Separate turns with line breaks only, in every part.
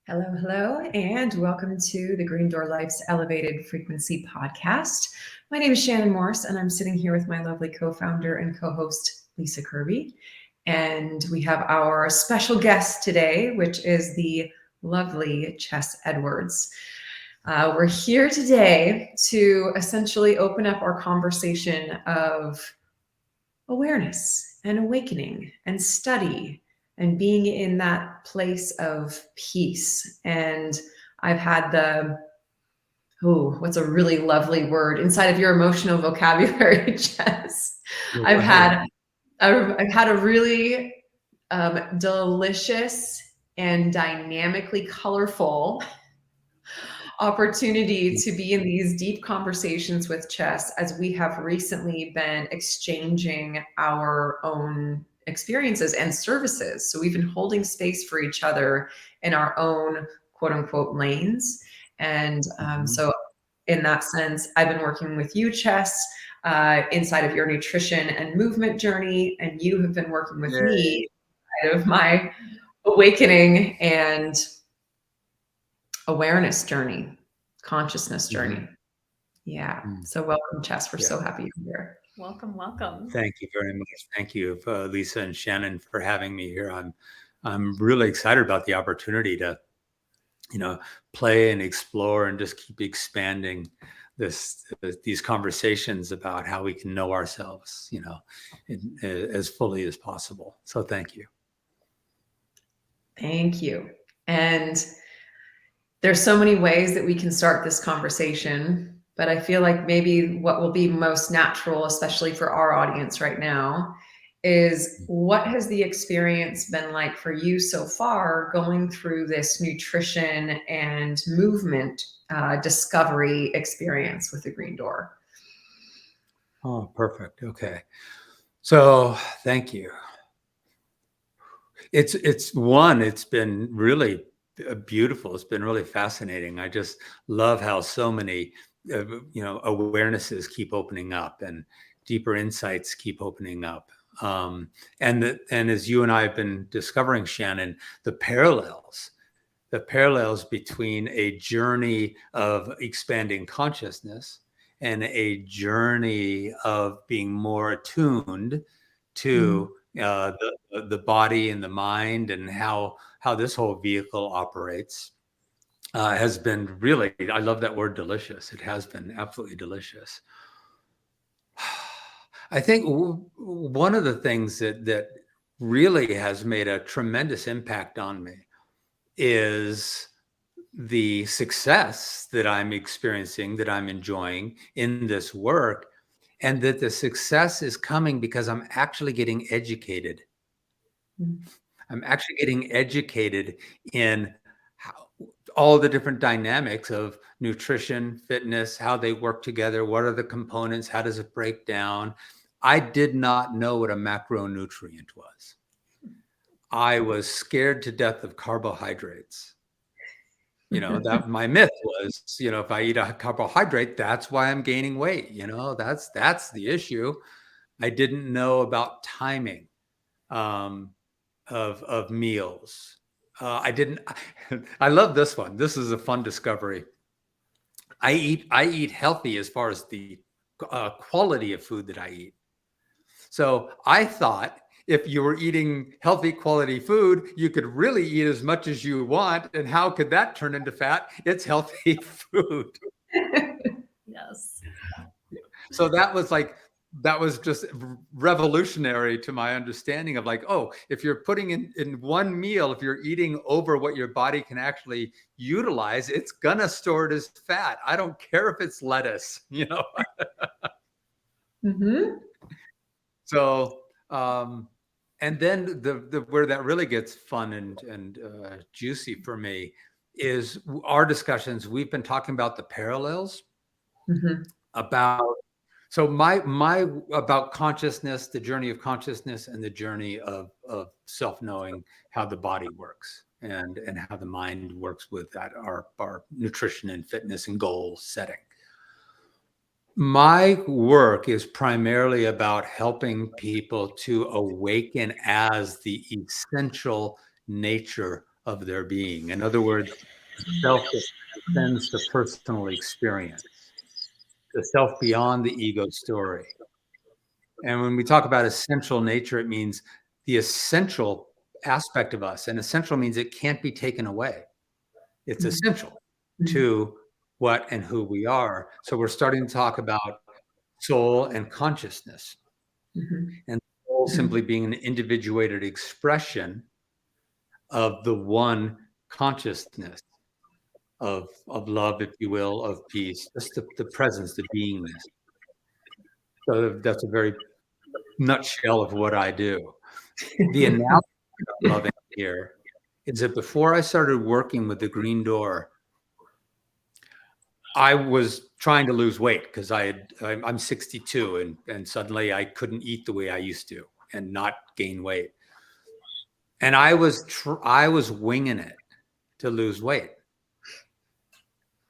Hello, hello, and welcome to the Green Door Life's Elevated Frequency podcast. My name is Shannon Morse, and I'm sitting here with my lovely co-founder and co-host, Lisa Kirby. And we have our special guest today, which is the lovely Chess Edwards. We're here today to essentially open up our conversation of awareness and awakening and study and being in that place of peace. And I've had what's a really lovely word inside of your emotional vocabulary, Jess? I've had a really delicious and dynamically colorful opportunity to be in these deep conversations with Chess, as we have recently been exchanging our own experiences and services. So we've been holding space for each other in our own quote unquote lanes. And so in that sense, I've been working with you, Chess, inside of your nutrition and movement journey, and you have been working with me inside of my awakening and awareness journey, consciousness journey. Yeah. So welcome, Chess. We're so happy you're here.
Welcome, welcome.
Thank you very much. Thank you, Lisa and Shannon, for having me here. I'm really excited about the opportunity to, play and explore and just keep expanding these conversations about how we can know ourselves, as fully as possible. So thank you.
Thank you. And there's so many ways that we can start this conversation, but I feel like maybe what will be most natural, especially for our audience right now, is what has the experience been like for you so far going through this nutrition and movement discovery experience with the Green Door?
Oh, perfect. Okay. So thank you. It's been really beautiful. It's been really fascinating. I just love how so many, awarenesses keep opening up and deeper insights keep opening up. And as you and I have been discovering, Shannon, the parallels between a journey of expanding consciousness and a journey of being more attuned to the body and the mind and how this whole vehicle operates has been really, I love that word, delicious. It has been absolutely delicious. I think one of the things that really has made a tremendous impact on me is the success that I'm experiencing, that I'm enjoying in this work, and that the success is coming because I'm actually getting educated. I'm actually getting educated in all the different dynamics of nutrition, fitness, how they work together, what are the components, how does it break down. I did not know what a macronutrient was. I was scared to death of carbohydrates. That my myth was, if I eat a carbohydrate, that's why I'm gaining weight. That's the issue. I didn't know about timing of meals. I love this one. This is a fun discovery. I eat healthy as far as the quality of food that I eat. So I thought if you were eating healthy quality food, you could really eat as much as you want. And how could that turn into fat? It's healthy food.
Yes.
So that was just revolutionary to my understanding of if you're putting in one meal, if you're eating over what your body can actually utilize, it's gonna store it as fat. I don't care if it's lettuce, So, and then the where that really gets fun and juicy for me is our discussions. We've been talking about the parallels about. So my about consciousness, the journey of consciousness and the journey of self-knowing how the body works and how the mind works with that, our nutrition and fitness and goal setting. My work is primarily about helping people to awaken as the essential nature of their being. In other words, the self that transcends the personal experience, the self beyond the ego story. And when we talk about essential nature, it means the essential aspect of us. And essential means it can't be taken away. It's essential to what and who we are. So we're starting to talk about soul and consciousness. And soul simply being an individuated expression of the one consciousness of love, if you will, of peace, just the presence, the beingness. So that's a very nutshell of what I do. The analogy I'm loving here is that before I started working with the Green Door, I was trying to lose weight because I'm 62 and suddenly I couldn't eat the way I used to and not gain weight. And I was winging it to lose weight.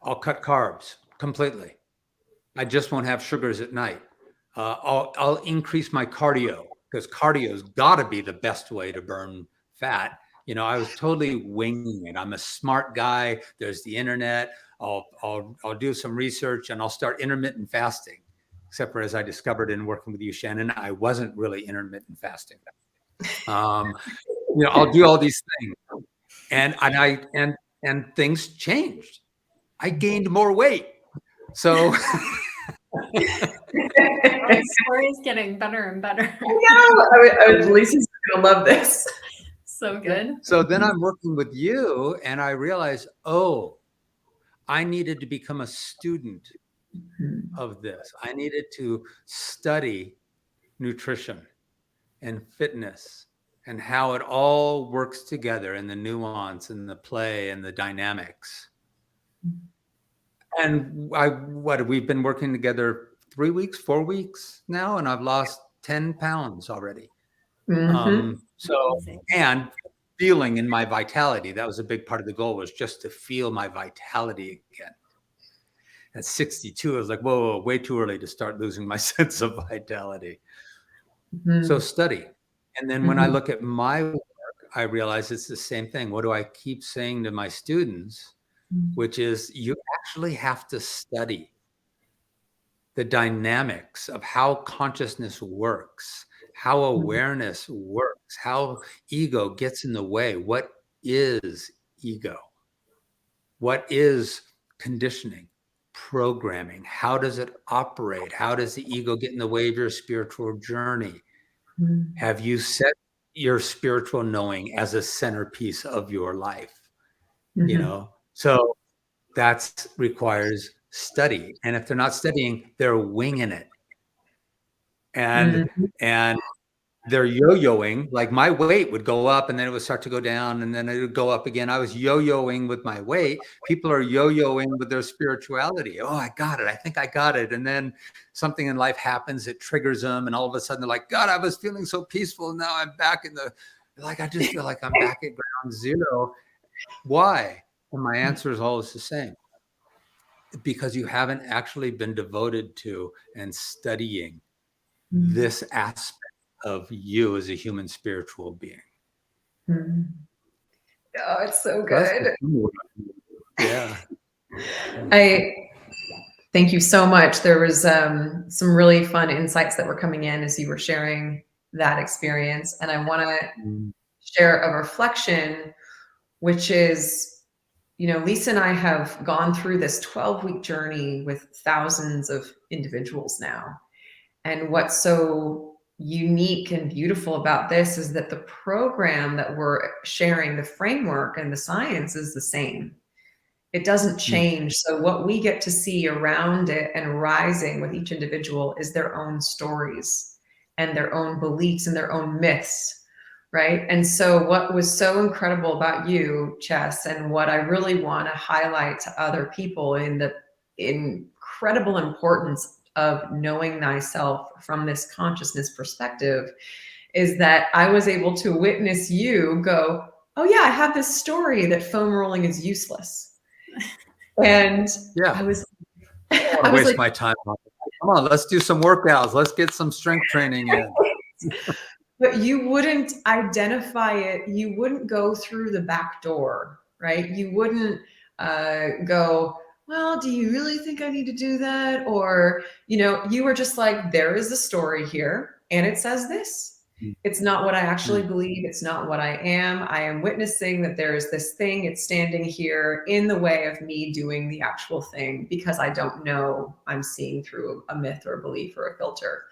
I'll cut carbs completely. I just won't have sugars at night. I'll increase my cardio because cardio's got to be the best way to burn fat. You know, I was totally winging it. I'm a smart guy. There's the internet. I'll do some research and I'll start intermittent fasting. Except for, as I discovered in working with you, Shannon, I wasn't really intermittent fasting. I'll do all these things, and things changed. I gained more weight. So
the story is getting better and better.
Lisa's gonna love this.
So good.
So then I'm working with you, and I realized, I needed to become a student of this. I needed to study nutrition and fitness and how it all works together and the nuance and the play and the dynamics. And we've been working together 3 weeks, 4 weeks now, and I've lost 10 pounds already. And feeling in my vitality, that was a big part of the goal, was just to feel my vitality again. At 62, I was like, whoa, way too early to start losing my sense of vitality. So study. And then when I look at my work, I realize it's the same thing. What do I keep saying to my students? Which is, you actually have to study the dynamics of how consciousness works, how awareness works, how ego gets in the way. What is ego? What is conditioning, programming? How does it operate? How does the ego get in the way of your spiritual journey? Have you set your spiritual knowing as a centerpiece of your life? So that requires study. And if they're not studying, they're winging it. And they're yo-yoing. Like, my weight would go up and then it would start to go down and then it would go up again. I was yo-yoing with my weight. People are yo-yoing with their spirituality. Oh, I got it. I think I got it. And then something in life happens, it triggers them. And all of a sudden they're like, God, I was feeling so peaceful. Now I'm back I just feel like I'm back at ground zero. Why? And my answer is always the same. Because you haven't actually been devoted to and studying this aspect of you as a human spiritual being.
Oh, it's so good.
Yeah.
I thank you so much. There was some really fun insights that were coming in as you were sharing that experience. And I want to share a reflection, which is, Lisa and I have gone through this 12-week journey with thousands of individuals now. And what's so unique and beautiful about this is that the program that we're sharing, the framework and the science, is the same. It doesn't change. So what we get to see around it and rising with each individual is their own stories and their own beliefs and their own myths. Right. And so what was so incredible about you, Chess, and what I really want to highlight to other people in the incredible importance of knowing thyself from this consciousness perspective, is that I was able to witness you go, oh yeah, I have this story that foam rolling is useless. And I was
waste like, my time. Come on, let's do some workouts. Let's get some strength training in.
but you wouldn't identify it. You wouldn't go through the back door, right? You wouldn't go, well, do you really think I need to do that? Or, you were just like, there is a story here and it says this. It's not what I actually believe. It's not what I am. I am witnessing that there is this thing. It's standing here in the way of me doing the actual thing because I don't know. I'm seeing through a myth or a belief or a filter.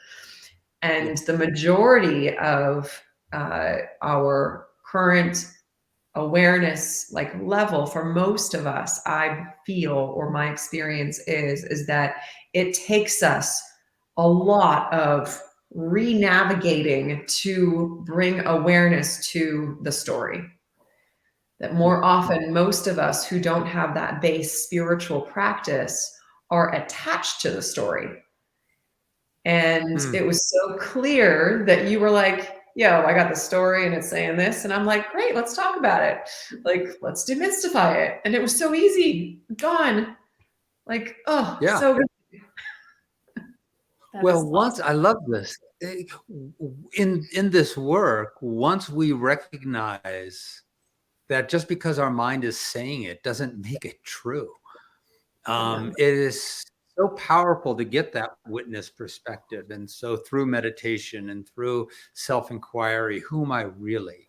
And the majority of our current awareness level for most of us, I feel, or my experience is that it takes us a lot of re-navigating to bring awareness to the story. That more often, most of us who don't have that base spiritual practice are attached to the story. And it was so clear that you were like, yo, I got the story and it's saying this. And I'm like, great, let's talk about it. Let's demystify it. And it was so easy, gone.
Yeah.
So good.
Well, once I love this in this work, once we recognize that just because our mind is saying it doesn't make it true. It is so powerful to get that witness perspective. And so through meditation and through self-inquiry, who am I really?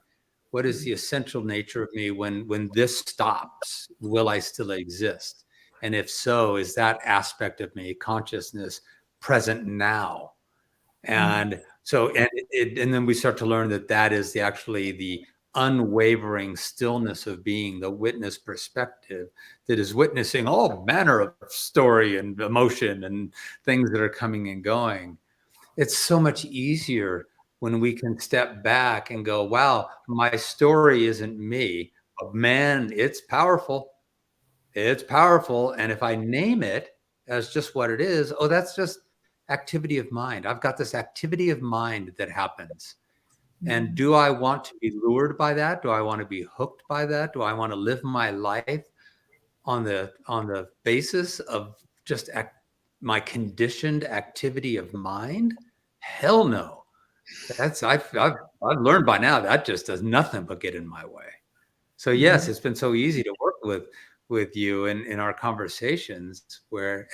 What is the essential nature of me when this stops? Will I still exist? And if so, is that aspect of me, consciousness, present now? And so, and then we start to learn that is actually the unwavering stillness of being, the witness perspective that is witnessing all manner of story and emotion and things that are coming and going. It's so much easier when we can step back and go, wow, my story isn't me, but man, it's powerful. It's powerful. And if I name it as just what it is, oh, that's just activity of mind. I've got this activity of mind that happens. And do I want to be lured by that? Do I want to be hooked by that? Do I want to live my life on the basis of just my conditioned activity of mind? Hell no. I've learned by now that just does nothing but get in my way. So yes, it's been so easy to work with you in our conversations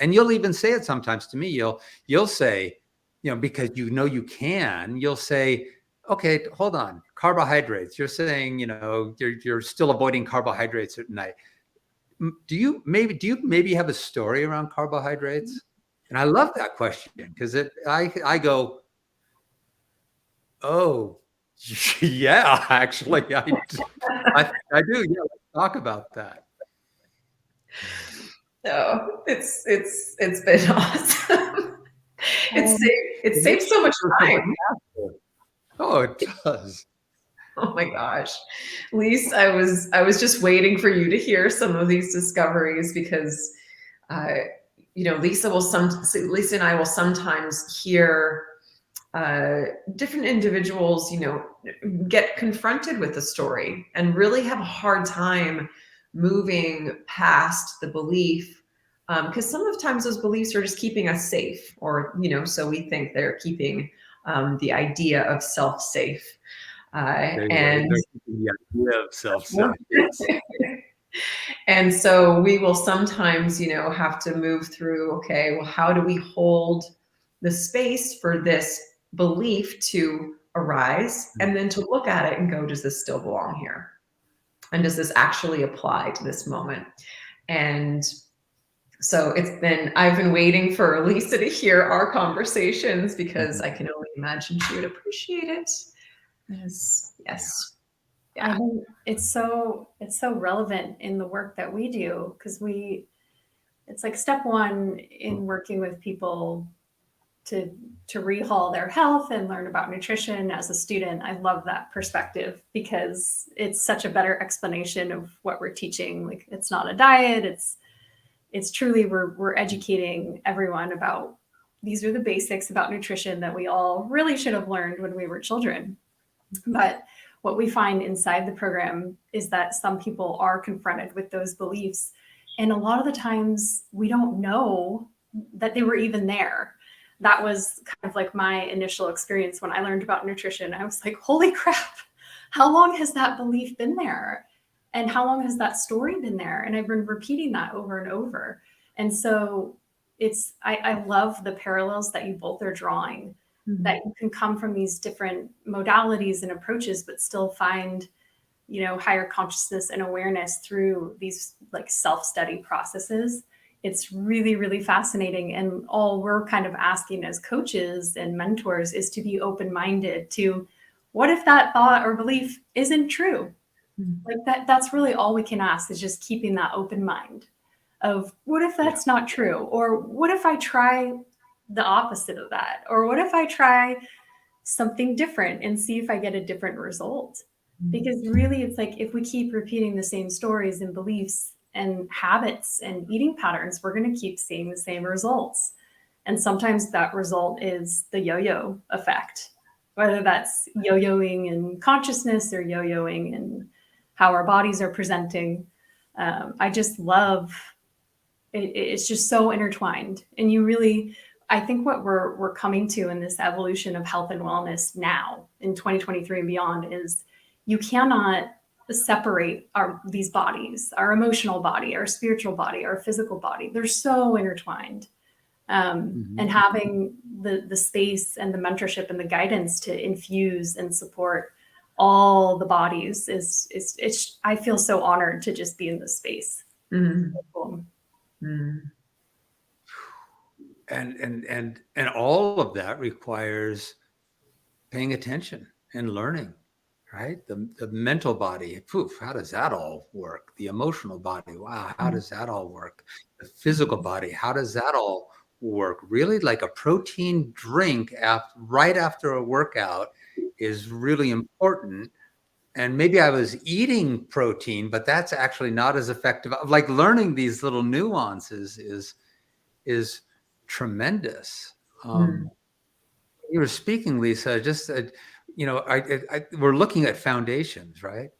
and you'll even say it sometimes to me. You'll say, because you can, you'll say, okay, hold on, carbohydrates. You're saying, you're still avoiding carbohydrates at night. Do you maybe have a story around carbohydrates? And I love that question because I go, oh, yeah, actually, I do. Yeah, let's talk about that.
No, it's been awesome. It saves so much time.
Oh, it does.
Oh my gosh. Lisa, I was just waiting for you to hear some of these discoveries because Lisa and I will sometimes hear different individuals, get confronted with a story and really have a hard time moving past the belief. Because some of the times those beliefs are just keeping us safe, or, so we think they're keeping the idea of self safe. And
the idea of self-safe, yes.
And so we will sometimes, have to move through, okay, well, how do we hold the space for this belief to arise and then to look at it and go, does this still belong here? And does this actually apply to this moment? And so I've been waiting for Lisa to hear our conversations because I can only imagine she would appreciate it. Yes.
I think it's so relevant in the work that we do because it's like step one in working with people to rehaul their health and learn about nutrition as a student. I love that perspective because it's such a better explanation of what we're teaching. Like it's not a diet. It's truly we're educating everyone about these are the basics about nutrition that we all really should have learned when we were children. But what we find inside the program is that some people are confronted with those beliefs. And a lot of the times we don't know that they were even there. that was kind of like my initial experience when I learned about nutrition. I was like, holy crap, how long has that belief been there? And how long has that story been there? And I've been repeating that over and over. And so I love the parallels that you both are drawing, that you can come from these different modalities and approaches, but still find, higher consciousness and awareness through these like self-study processes. It's really, really fascinating. And all we're kind of asking as coaches and mentors is to be open-minded to, what if that thought or belief isn't true? Like that's really all we can ask, is just keeping that open mind of, what if that's not true? Or what if I try the opposite of that? Or what if I try something different and see if I get a different result? Because really, it's like, if we keep repeating the same stories and beliefs and habits and eating patterns, we're going to keep seeing the same results. And sometimes that result is the yo-yo effect, whether that's yo-yoing in consciousness or yo-yoing in how our bodies are presenting. I just love it. It's just so intertwined. And I think what we're coming to in this evolution of health and wellness now in 2023 and beyond is, you cannot separate these bodies, our emotional body, our spiritual body, our physical body. They're so intertwined. And having the space and the mentorship and the guidance to infuse and support all the bodies it's I feel so honored to just be in this space. Cool.
And all of that requires paying attention and learning, right? The mental body, poof, how does that all work? The emotional body, wow, how does that all work? The physical body, how does that all work? Really, like a protein drink right after a workout is really important. And maybe I was eating protein, but that's actually not as effective. Like, learning these little nuances is tremendous. You were speaking, Lisa, just we're looking at foundations, right?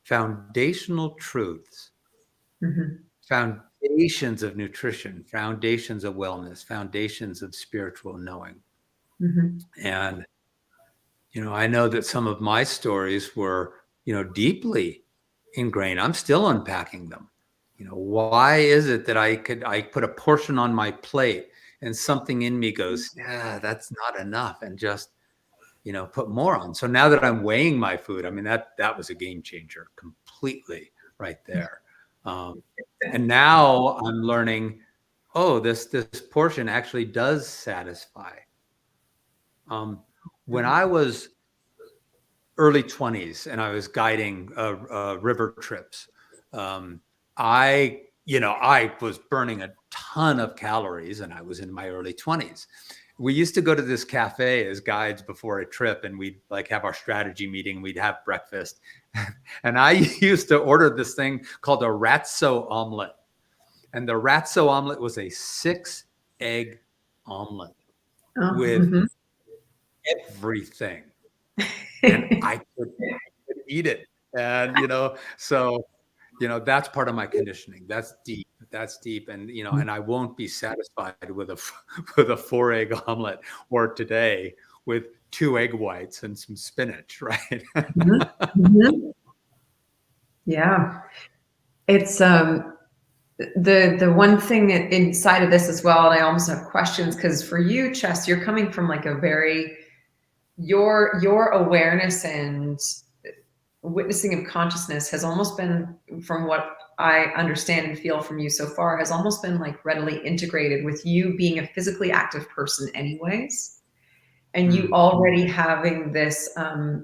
Foundational truths, foundations of nutrition, foundations of wellness, foundations of spiritual knowing. And I know that some of my stories were deeply ingrained. I'm still unpacking them. Why is it that I put a portion on my plate and something in me goes, yeah, that's not enough, and just put more on. So now that I'm weighing my food, I mean, that was a game changer completely right there. And now I'm learning, oh, this portion actually does satisfy. When I was early 20s and I was guiding river trips, I was burning a ton of calories, and I was in my early 20s. We used to go to this cafe as guides before a trip, and we'd like have our strategy meeting. We'd have breakfast. And I used to order this thing called a ratso omelet. And the ratso omelet was a 6-egg omelet with everything. And I could eat it. And, so, that's part of my conditioning. That's deep. And, and I won't be satisfied with a 4-egg omelet, or today with 2 egg whites and some spinach, right?
Yeah. It's the one thing inside of this as well, and I almost have questions, because for you, Chess, you're coming from like a very, your awareness and witnessing of consciousness has almost been, from what I understand and feel from you so far, has almost been like readily integrated with you being a physically active person anyways. And you already having this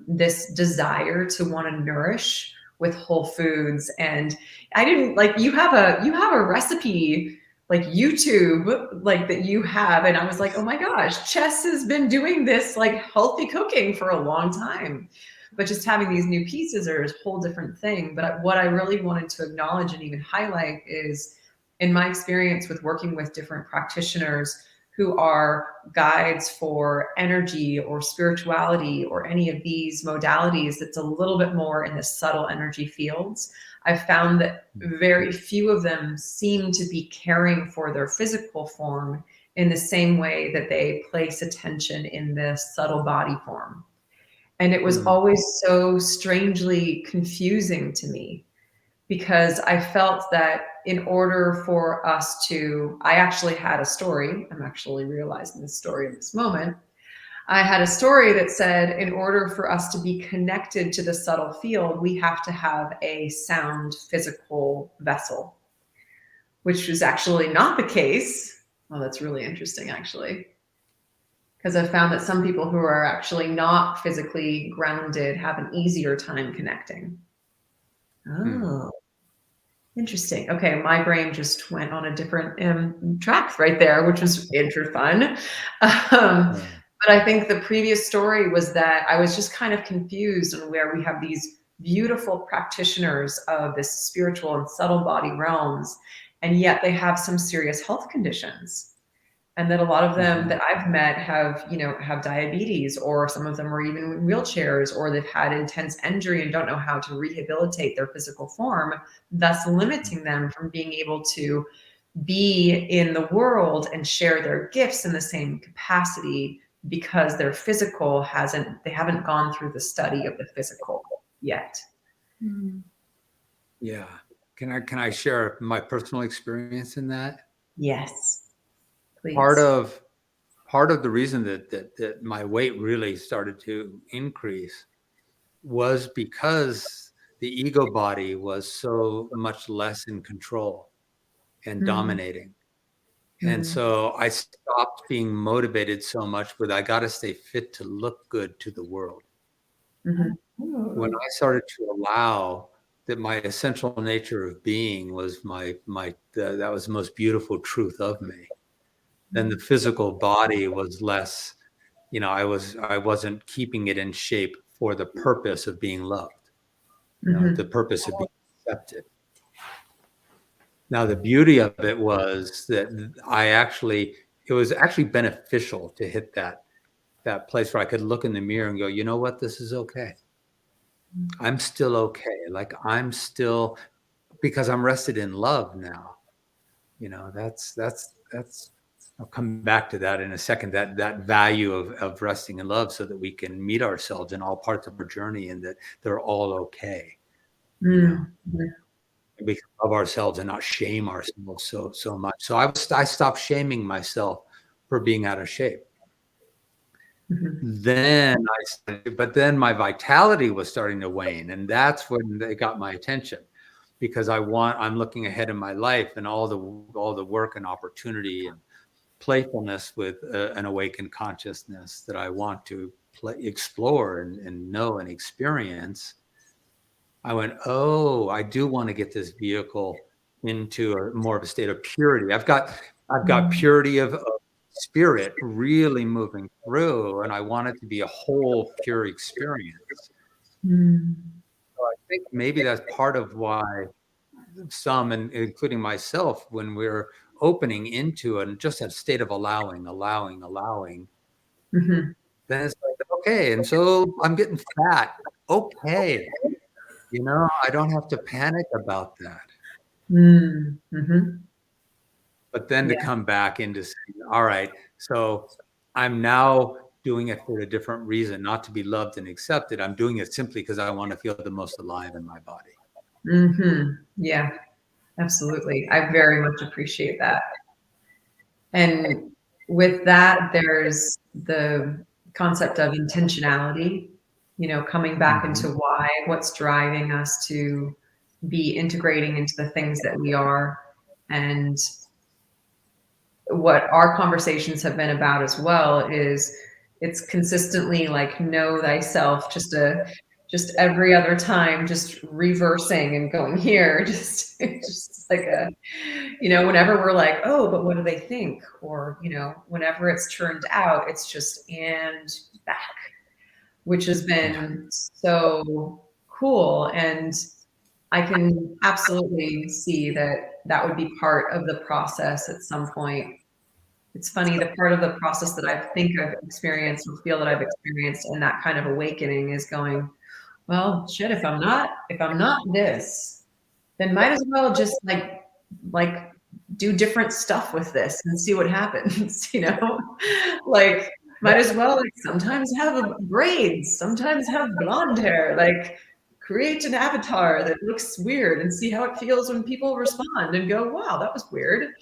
this desire to want to nourish with whole foods. And I didn't like, you have a recipe like YouTube like that you have, and I was like, oh my gosh, Chess has been doing this like healthy cooking for a long time. But just having these new pieces are a whole different thing. But what I really wanted to acknowledge and even highlight is, in my experience with working with different practitioners who are guides for energy or spirituality or any of these modalities that's a little bit more in the subtle energy fields, I've found that very few of them seem to be caring for their physical form in the same way that they place attention in the subtle body form. And it was always so strangely confusing to me, because I felt that in order for us to, I actually had a story, I'm actually realizing this story in this moment. I had a story that said, in order for us to be connected to the subtle field, we have to have a sound physical vessel, which was actually not the case. Well, that's really interesting, actually, because I've found that some people who are actually not physically grounded have an easier time connecting. Oh, interesting. Okay, my brain just went on a different track right there, which was fun. But I think the previous story was that I was just kind of confused on where we have these beautiful practitioners of this spiritual and subtle body realms, and yet they have some serious health conditions. And that a lot of them that I've met have, have diabetes, or some of them are even in wheelchairs, or they've had intense injury and don't know how to rehabilitate their physical form, thus limiting them from being able to be in the world and share their gifts in the same capacity, because their physical they haven't gone through the study of the physical yet.
Yeah. Can I share my personal experience in that?
Yes, please.
Part of the reason that my weight really started to increase was because the ego body was so much less in control and dominating. And so I stopped being motivated so much with, I got to stay fit to look good to the world. When I started to allow that my essential nature of being was that was the most beautiful truth of me, then the physical body was less, I wasn't keeping it in shape for the purpose of being loved, the purpose of being accepted. Now, the beauty of it was that it was actually beneficial to hit that place where I could look in the mirror and go, you know what, this is okay. I'm still okay. Like, I'm still, because I'm rested in love now. That's I'll come back to that in a second, that value of resting in love, so that we can meet ourselves in all parts of our journey, and that they're all okay. We can love ourselves and not shame ourselves so much. So I stopped shaming myself for being out of shape. But then my vitality was starting to wane, and that's when they got my attention, because I'm looking ahead in my life, and all the work and opportunity and playfulness with an awakened consciousness that I want to explore and know and experience. I went, oh, I do want to get this vehicle into more of a state of purity. I've got purity of spirit really moving through, and I want it to be a whole pure experience. So I think maybe that's part of why some, and including myself, when we're opening into just a state of allowing, then it's like, okay, and so I'm getting fat. Okay. I don't have to panic about that. But then to come back into saying, all right, so I'm now doing it for a different reason, not to be loved and accepted. I'm doing it simply because I want to feel the most alive in my body.
Yeah, absolutely. I very much appreciate that. And with that, there's the concept of intentionality, coming back into what's driving us to be integrating into the things that we are. And what our conversations have been about as well is, it's consistently like, know thyself, just every other time, just reversing and going here, just like whenever we're like, oh, but what do they think? Or, whenever it's turned out, it's just and back, which has been so cool. And I can absolutely see that would be part of the process at some point. It's funny, the part of the process that I think I've experienced, or feel that I've experienced in that kind of awakening, is going, well, shit, if I'm not this, then might as well just like do different stuff with this and see what happens, like might as well like sometimes have braids, sometimes have blonde hair, like create an avatar that looks weird and see how it feels when people respond and go, wow, that was weird,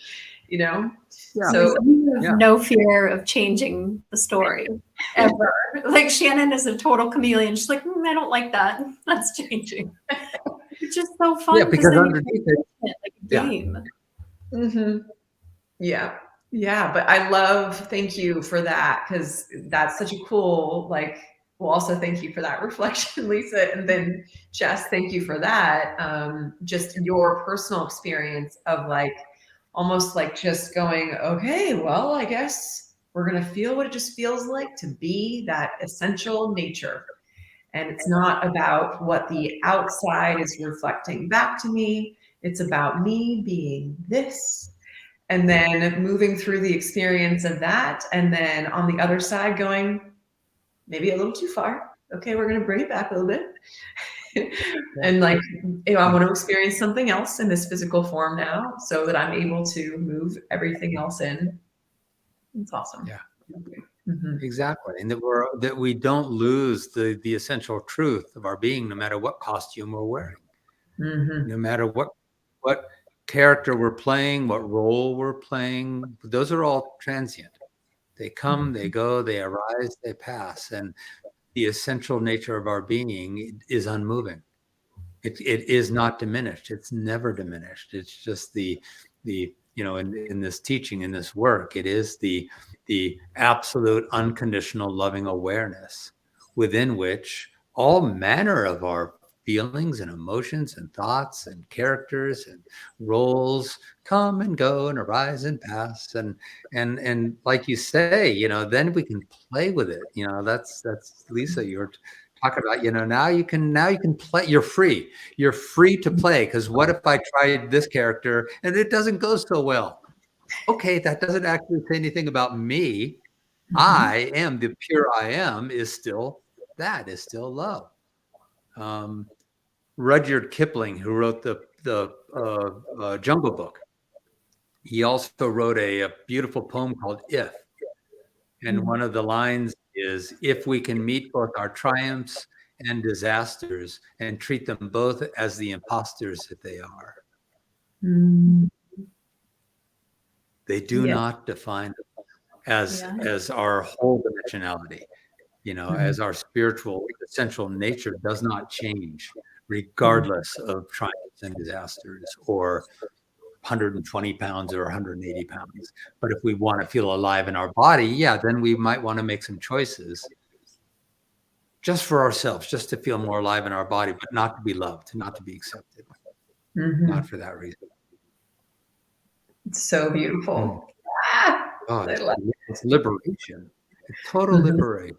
Yeah.
So
you have
Yeah.
no fear of changing the story ever. Like Shannon is a total chameleon. She's like, I don't like that. That's changing. It's just so fun.
Yeah, because
then
underneath it,
like a
yeah.
game.
Mhm. Yeah, but I love, thank you for that, because that's such a cool, like, well, also thank you for that reflection, Lisa, and then Jess, thank you for that. Just your personal experience of like, almost like just going, okay, well, I guess we're gonna feel what it just feels like to be that essential nature. And it's not about what the outside is reflecting back to me. It's about me being this, and then moving through the experience of that. And then on the other side going, maybe a little too far. Okay, we're going to bring it back a little bit. And like, I want to experience something else in this physical form now so that I'm able to move everything else in. It's awesome.
Yeah.
Mm-hmm.
Exactly. And that we don't lose the essential truth of our being, no matter what costume we're wearing,
Mm-hmm.
no matter what character we're playing, what role we're playing. Those are all transient. They come, they go, they arise, they pass. And the essential nature of our being is unmoving. It is not diminished. It's never diminished. It's just the in this teaching, in this work, it is the absolute unconditional loving awareness within which all manner of our feelings and emotions and thoughts and characters and roles come and go and arise and pass, and like you say, then we can play with it. That's Lisa, you're talking about, now you can play. You're free to play, because what if I tried this character and it doesn't go so well? Okay, that doesn't actually say anything about me. I am the pure I am is still love. Rudyard Kipling, who wrote the Jungle Book, he also wrote a beautiful poem called If. And one of the lines is, if we can meet both our triumphs and disasters and treat them both as the imposters that they are.
Mm-hmm.
They do not define as our whole dimensionality, as our spiritual essential nature does not change regardless of triumphs and disasters, or 120 pounds or 180 pounds. But if we want to feel alive in our body, then we might want to make some choices just for ourselves, just to feel more alive in our body, but not to be loved, not to be accepted, not for that reason.
It's so beautiful.
Oh, it's liberation. It's total liberation.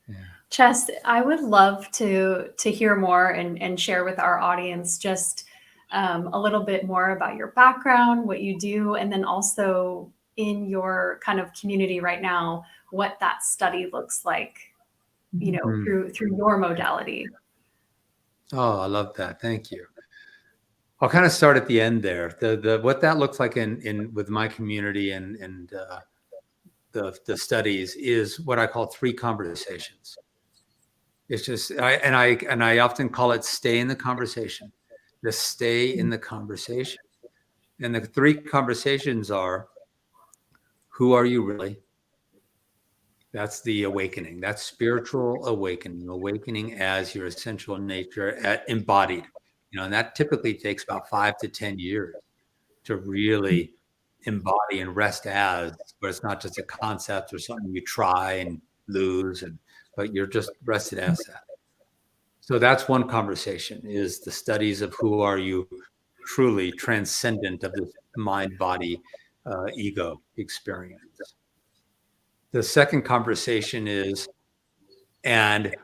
Yeah.
Chess, I would love to hear more and share with our audience just a little bit more about your background, what you do, and then also in your kind of community right now, what that study looks like, through your modality.
Oh, I love that. Thank you. I'll kind of start at the end there. The what that looks like in with my community and the studies is what I call 3 conversations. It's just I often call it stay in the conversation. The stay in the conversation. And the 3 conversations are: who are you really? That's the awakening. That's spiritual awakening as your essential nature embodied. And that typically takes about 5 to 10 years to really embody and rest as, but it's not just a concept or something you try and lose, but you're just rested as that. So that's one conversation, is the studies of who are you truly, transcendent of this mind, body, ego experience. The second conversation is, and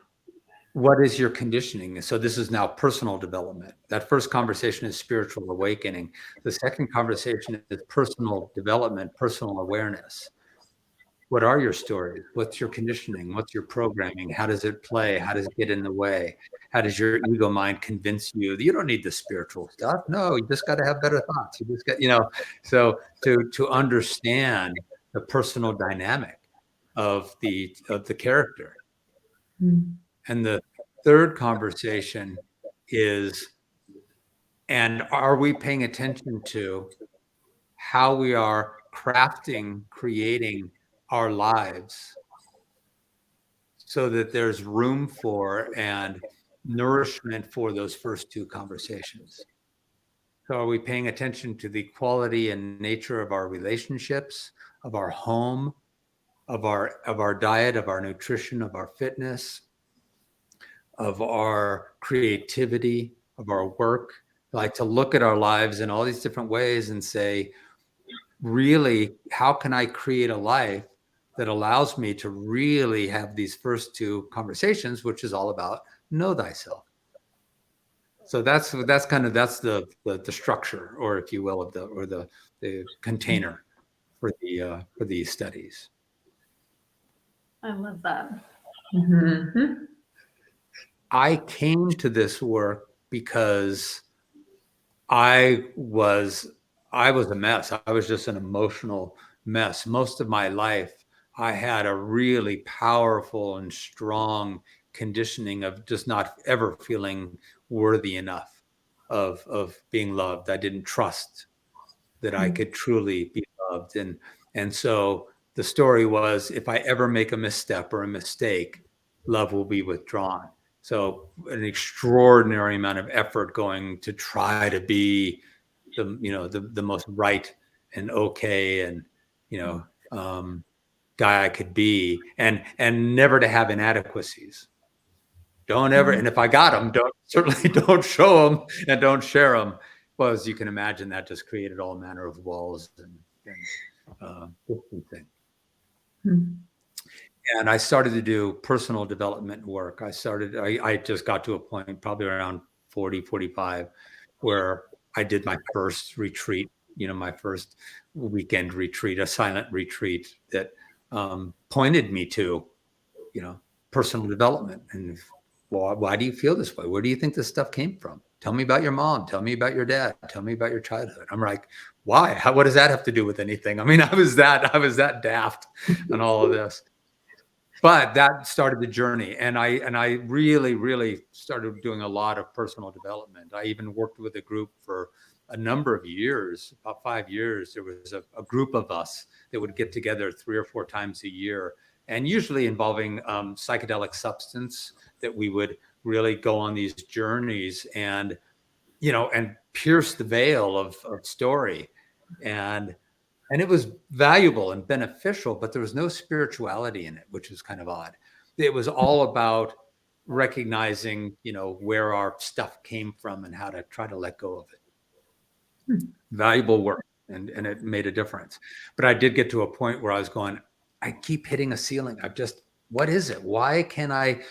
what is your conditioning? So this is now personal development. That first conversation is spiritual awakening. The second conversation is personal development, personal awareness. What are your stories? What's your conditioning? What's your programming? How does it play? How does it get in the way? How does your ego mind convince you that you don't need the spiritual stuff? No, you just got to have better thoughts. You just got, so to understand the personal dynamic of the character.
Mm.
And the third conversation is, and are we paying attention to how we are crafting, creating our lives so that there's room for and nourishment for those first two conversations? So are we paying attention to the quality and nature of our relationships, of our home, of our diet, of our nutrition, of our fitness, of our creativity, of our work? Like to look at our lives in all these different ways and say, really, how can I create a life that allows me to really have these first two conversations, which is all about know thyself. So that's the structure, or if you will, of the container for these studies.
I love that.
Mm-hmm.
I came to this work because I was a mess. I was just an emotional mess. Most of my life, I had a really powerful and strong conditioning of just not ever feeling worthy enough of being loved. I didn't trust that I could truly be loved. And so the story was, if I ever make a misstep or a mistake, love will be withdrawn. So an extraordinary amount of effort going to try to be the most right and okay and guy I could be, and never to have inadequacies. Don't ever, and if I got them, certainly don't show them and don't share them. Well, as you can imagine, that just created all manner of walls and distancing.
Mm.
And I started to do personal development work. I just got to a point probably around 40, 45, where I did my first retreat, my first weekend retreat, a silent retreat that pointed me to, personal development. And why do you feel this way? Where do you think this stuff came from? Tell me about your mom. Tell me about your dad. Tell me about your childhood. I'm like, why? What does that have to do with anything? I mean, I was that daft on all of this. But that started the journey, and I really, really started doing a lot of personal development. I even worked with a group for a number of years, about 5 years. There was a group of us that would get together 3 or 4 times a year, and usually involving psychedelic substance, that we would really go on these journeys and pierce the veil of story. And it was valuable and beneficial, but there was no spirituality in it, which was kind of odd. It was all about recognizing, where our stuff came from and how to try to let go of it. Valuable work, and it made a difference. But I did get to a point where I was going, I keep hitting a ceiling. What is it? Why can't I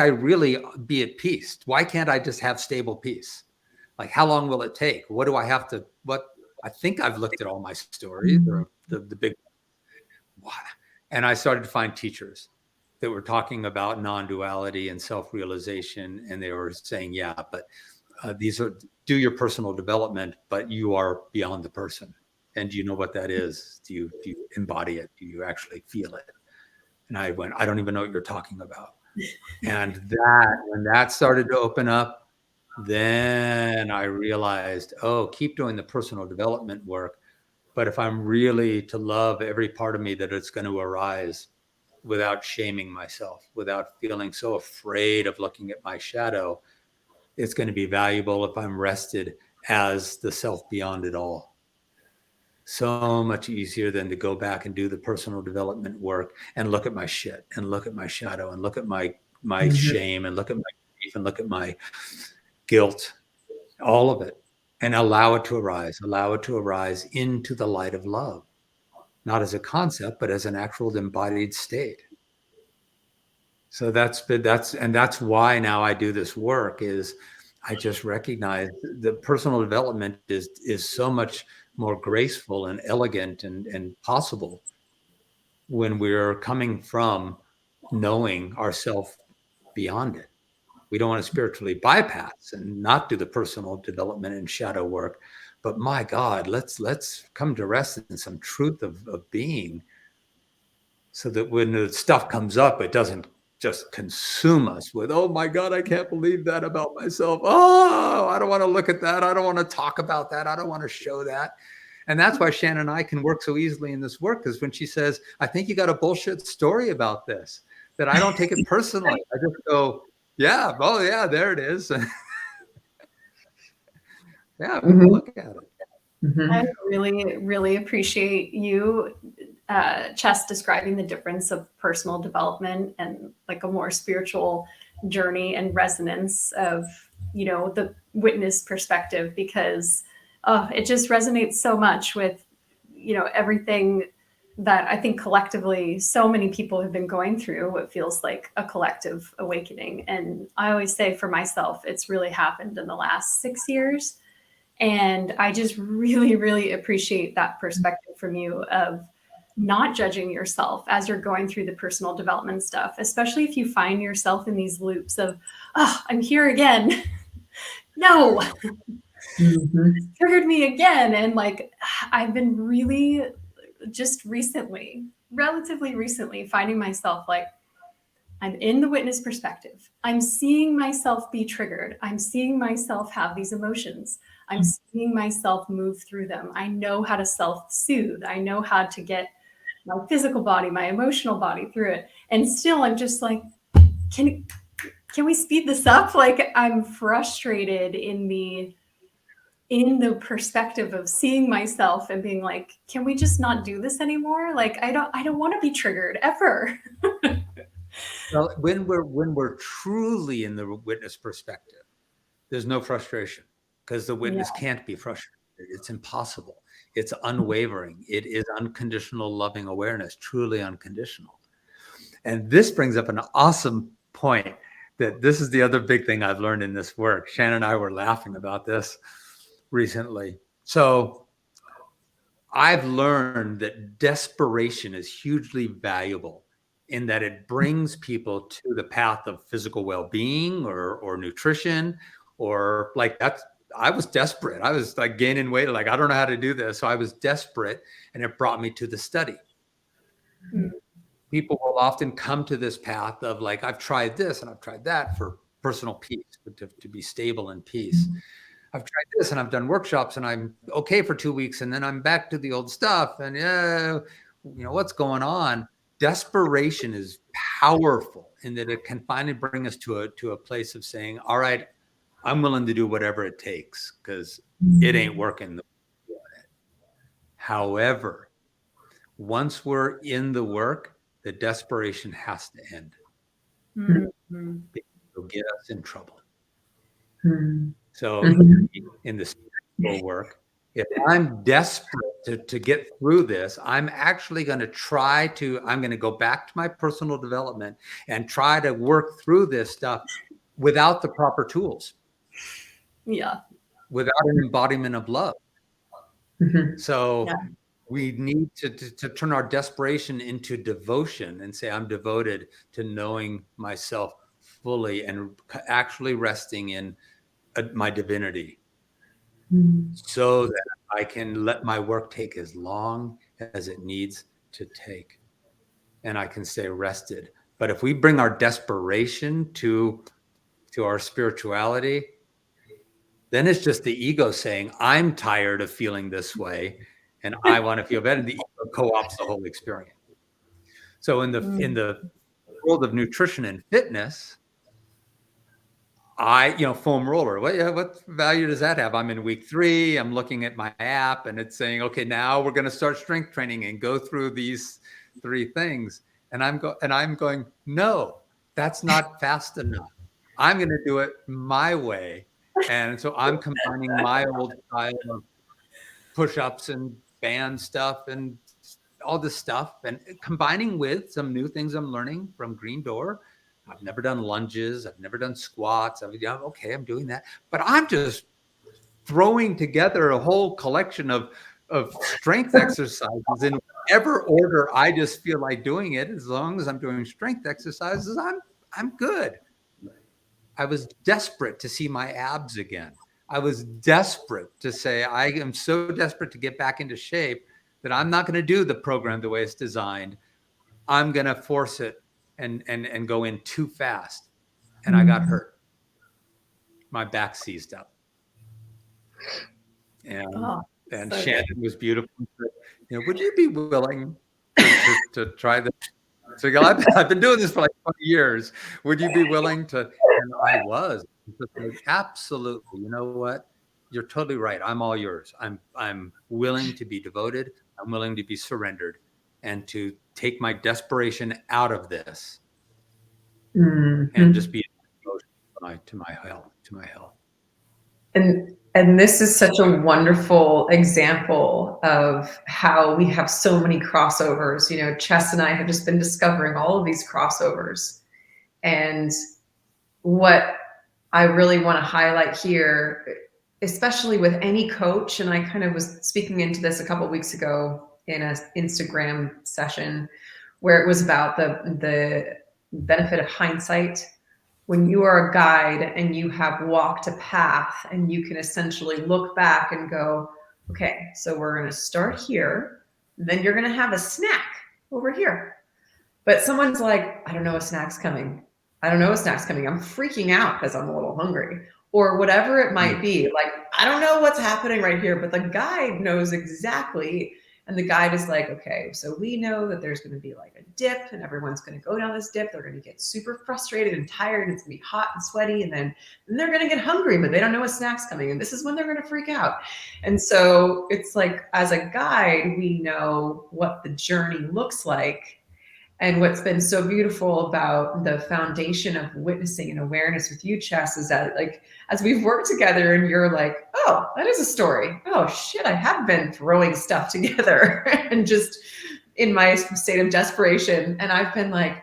really be at peace? Why can't I just have stable peace? Like, how long will it take? What do I have to, I think I've looked at all my stories, or the big, and I started to find teachers that were talking about non-duality and self-realization, and they were saying, yeah, but do your personal development, but you are beyond the person. And do you know what that is? Do you embody it? Do you actually feel it? And I went, I don't even know what you're talking about. And when that started to open up, then I realized, keep doing the personal development work. But if I'm really to love every part of me that it's going to arise without shaming myself, without feeling so afraid of looking at my shadow, it's going to be valuable if I'm rested as the self beyond it all. So much easier than to go back and do the personal development work and look at my shit and look at my shadow and look at my shame and look at my grief and look at my guilt, all of it, and allow it to arise into the light of love, not as a concept, but as an actual embodied state. So that's why now I do this work. Is I just recognize the personal development is so much more graceful and elegant and possible when we're coming from knowing ourself beyond it. We don't want to spiritually bypass and not do the personal development and shadow work. But my God, let's come to rest in some truth of being, so that when the stuff comes up, it doesn't just consume us with, oh my God, I can't believe that about myself. Oh, I don't want to look at that. I don't want to talk about that. I don't want to show that. And that's why Shannon and I can work so easily in this work, because when she says, I think you got a bullshit story about this, that I don't take it personally. I just go, yeah, oh yeah, there it is. Yeah, look at it.
I really, really appreciate you, Chess, describing the difference of personal development and like a more spiritual journey and resonance of, the witness perspective, because it just resonates so much with, everything that I think collectively so many people have been going through what feels like a collective awakening. And I always say for myself, it's really happened in the last 6 years. And I just really, really appreciate that perspective from you of not judging yourself as you're going through the personal development stuff, especially if you find yourself in these loops of, oh, I'm here again. No, triggered me again. And like, I've been really just relatively recently, finding myself like, I'm in the witness perspective. I'm seeing myself be triggered. I'm seeing myself have these emotions. I'm seeing myself move through them. I know how to self-soothe. I know how to get my physical body, my emotional body through it. And still I'm just like, can we speed this up? Like, I'm frustrated in the perspective of seeing myself and being like, can we just not do this anymore? Like, I don't want to be triggered ever.
Well, when we're truly in the witness perspective, there's no frustration, because the witness can't be frustrated. It's impossible. It's unwavering. It is unconditional loving awareness, truly unconditional. And this brings up an awesome point, that this is the other big thing I've learned in this work. Shannon and I were laughing about this recently. So I've learned that desperation is hugely valuable, in that it brings people to the path of physical well-being or nutrition, or like that's, I was desperate. I was like gaining weight. Like, I don't know how to do this. So I was desperate, and it brought me to the study. People will often come to this path of like, I've tried this and I've tried that for personal peace, to be stable in peace. I've tried this and I've done workshops and I'm okay for 2 weeks, and then I'm back to the old stuff. And what's going on? Desperation is powerful in that it can finally bring us to a place of saying, all right, I'm willing to do whatever it takes, because it ain't working. However, once we're in the work, the desperation has to end. It'll get us in trouble. So in the spiritual work, if I'm desperate to get through this, I'm actually going to I'm going to go back to my personal development and try to work through this stuff without the proper tools.
Yeah.
Without an embodiment of love. So we need to turn our desperation into devotion and say, I'm devoted to knowing myself fully and actually resting in my divinity, so that I can let my work take as long as it needs to take, and I can stay rested. But if we bring our desperation to our spirituality, then it's just the ego saying, I'm tired of feeling this way and I want to feel better. The ego co-opts the whole experience. So in the world of nutrition and fitness, foam roller, what value does that have? I'm in week 3, I'm looking at my app and it's saying, okay, now we're going to start strength training and go through these 3 things. And I'm going, no, that's not fast enough. I'm going to do it my way. And so I'm combining my old style of push-ups and band stuff and all this stuff, and combining with some new things I'm learning from Green Door. I've never done lunges. I've never done squats. I'm doing that. But I'm just throwing together a whole collection of strength exercises in whatever order I just feel like doing it, as long as I'm doing strength exercises, I'm good. I was desperate to see my abs again. I was desperate to say, I am so desperate to get back into shape that I'm not going to do the program the way it's designed. I'm going to force it and go in too fast. And I got hurt. My back seized up. And
so
Shannon
good.
was beautiful. Would you be willing to try this? So I've been doing this for like 20 years. Would you be willing to? And I was. Absolutely. You know what? You're totally right. I'm all yours. I'm willing to be devoted. I'm willing to be surrendered and to take my desperation out of this and just be to my health.
And this is such a wonderful example of how we have so many crossovers. Chess and I have just been discovering all of these crossovers. And what I really want to highlight here, especially with any coach, and I kind of was speaking into this a couple of weeks ago in an Instagram session where it was about the benefit of hindsight. When you are a guide and you have walked a path and you can essentially look back and go, okay, so we're going to start here, then you're going to have a snack over here. But someone's like, I don't know a snack's coming. I'm freaking out because I'm a little hungry, or whatever it might be. Like, I don't know what's happening right here, but the guide knows exactly. And the guide is like, okay, so we know that there's going to be like a dip and everyone's going to go down this dip. They're going to get super frustrated and tired. And it's going to be hot and sweaty. And then they're going to get hungry, but they don't know a snack's coming. And this is when they're going to freak out. And so it's like, as a guide, we know what the journey looks like. And what's been so beautiful about the foundation of witnessing and awareness with you, Chess, is that, like, as we've worked together and you're like, oh, that is a story. Oh shit, I have been throwing stuff together and just in my state of desperation. And I've been like,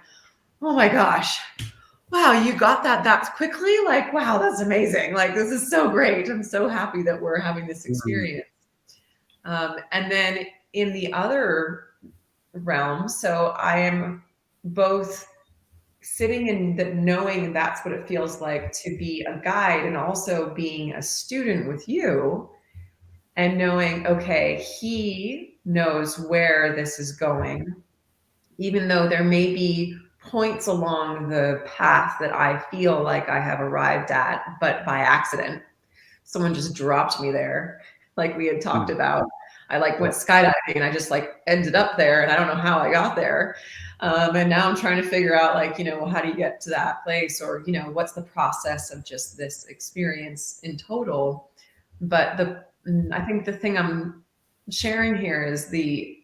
oh my gosh, wow, you got that quickly? Like, wow, that's amazing. Like, this is so great. I'm so happy that we're having this experience. And then in the other realm, so I am both sitting in the knowing that's what it feels like to be a guide, and also being a student with you and knowing, okay, he knows where this is going, even though there may be points along the path that I feel like I have arrived at, but by accident. Someone just dropped me there, like we had talked about. I went skydiving and I just ended up there, and I don't know how I got there. And now I'm trying to figure out how do you get to that place, or what's the process of just this experience in total. But I think the thing I'm sharing here is the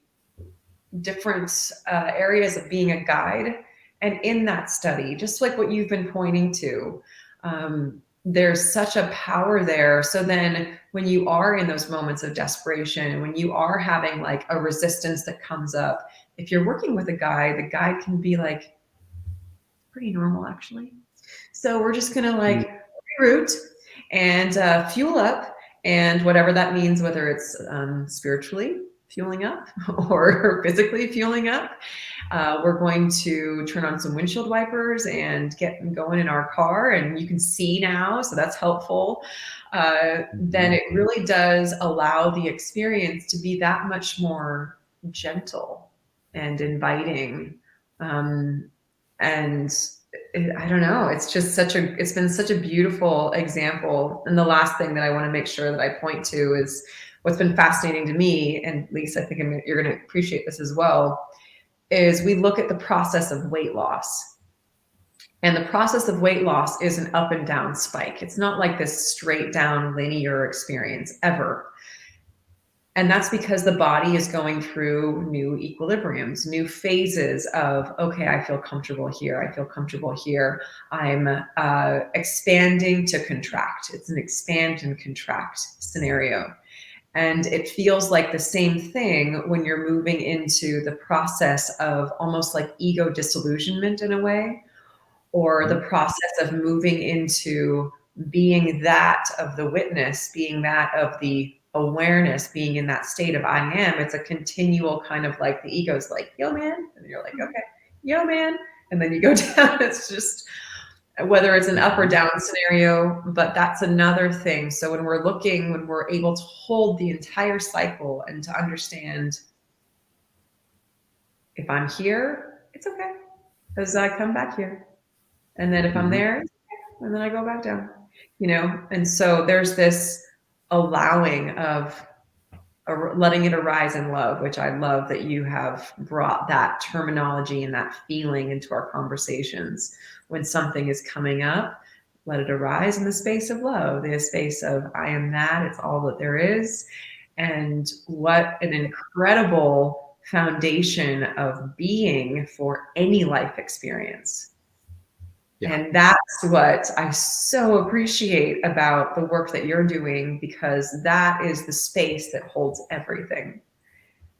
different areas of being a guide. And in that study, just like what you've been pointing to, there's such a power there. So then when you are in those moments of desperation, and when you are having a resistance that comes up, if you're working with a guide, the guide can be pretty normal actually. So we're just gonna reroute and fuel up, and whatever that means, whether it's spiritually fueling up or physically fueling up. We're going to turn on some windshield wipers and get going in our car, and you can see now, so that's helpful. Then it really does allow the experience to be that much more gentle and inviting. And I don't know, it's been such a beautiful example. And the last thing that I want to make sure that I point to is what's been fascinating to me, and Lisa, I think you're going to appreciate this as well, is we look at the process of weight loss. And the process of weight loss is an up and down spike. It's not like this straight down linear experience ever. And that's because the body is going through new equilibriums, new phases of, okay, I feel comfortable here. I feel comfortable here. I'm expanding to contract. It's an expand and contract scenario. And it feels like the same thing when you're moving into the process of almost like ego disillusionment in a way, or the process of moving into being that of the witness, being that of the awareness, being in that state of I am, it's a continual kind of like, the ego's like, yo man, and you're like, okay, yo man, and then you go down. It's just, whether it's an up or down scenario, but that's another thing. So when we're able to hold the entire cycle and to understand, if I'm here, it's okay, because I come back here. And then if I'm there, it's okay, and then I go back down, And so there's this allowing of letting it arise in love, which I love that you have brought that terminology and that feeling into our conversations. When something is coming up, let it arise in the space of love, the space of I am that, it's all that there is. And what an incredible foundation of being for any life experience. Yeah. And that's what I so appreciate about the work that you're doing, because that is the space that holds everything.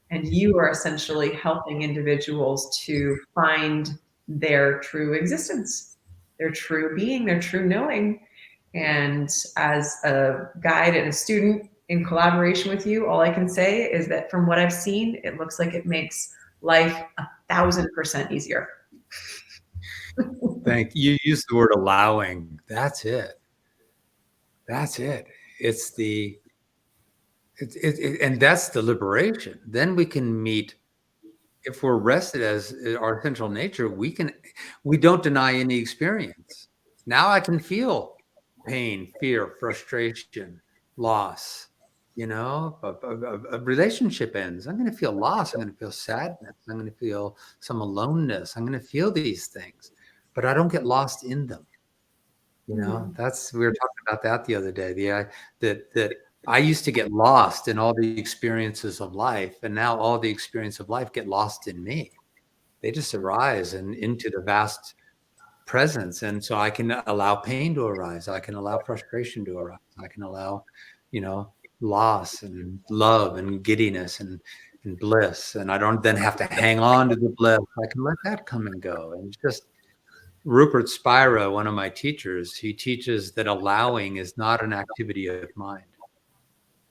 And you are essentially helping individuals to find their true existence, their true being, their true knowing. And as a guide and a student in collaboration with you, all I can say is that from what I've seen, it looks like it makes life 1,000% easier.
Thank you. You used the word allowing. That's it. That's it. It's and that's the liberation. Then we can meet. If we're rested as our essential nature, we don't deny any experience. Now I can feel pain, fear, frustration, loss. A relationship ends. I'm going to feel loss. I'm going to feel sadness. I'm going to feel some aloneness. I'm going to feel these things, but I don't get lost in them. We were talking about that the other day. That I used to get lost in all the experiences of life, and now all the experience of life get lost in me. They just arise and into the vast presence. And so I can allow pain to arise. I can allow frustration to arise. I can allow, loss and love and giddiness and bliss. And I don't then have to hang on to the bliss. I can let that come and go. And it's just Rupert Spira, one of my teachers, he teaches that allowing is not an activity of mind.